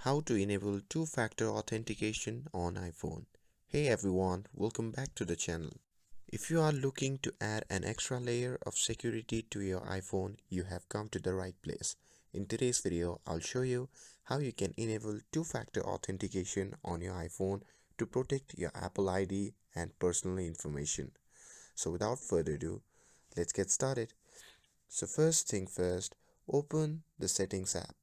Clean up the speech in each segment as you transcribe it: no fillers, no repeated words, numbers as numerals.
How to enable two-factor authentication on iPhone. Hey everyone, welcome back to the channel. If you are looking to add an extra layer of security to your iPhone, you have come to the right place. In today's video, I'll show you how you can enable two-factor authentication on your iPhone to protect your Apple ID and personal information. So without further ado, let's get started. So first thing first, open the Settings app.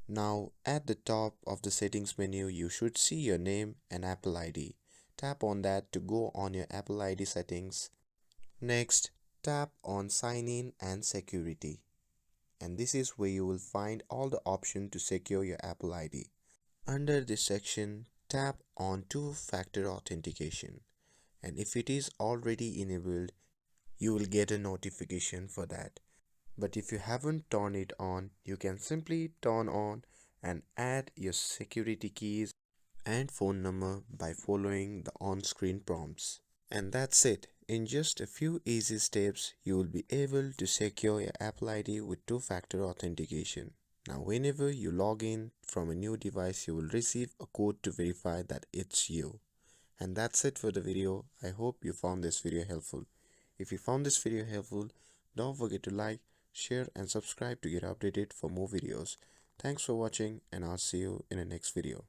Now, at the top of the settings menu, you should see your name and Apple ID. Tap on that to go on your Apple ID settings. Next, tap on Sign In and Security. And this is where you will find all the options to secure your Apple ID. Under this section, tap on Two-Factor Authentication. And if it is already enabled, you will get a notification for that. But if you haven't turned it on, you can simply turn on and add your security keys and phone number by following the on-screen prompts. And that's it. In just a few easy steps, you will be able to secure your Apple ID with two-factor authentication. Now, whenever you log in from a new device, you will receive a code to verify that it's you. And that's it for the video. I hope you found this video helpful. If you found this video helpful, don't forget to like, share and subscribe to get updated for more videos. Thanks for watching and I'll see you in the next video.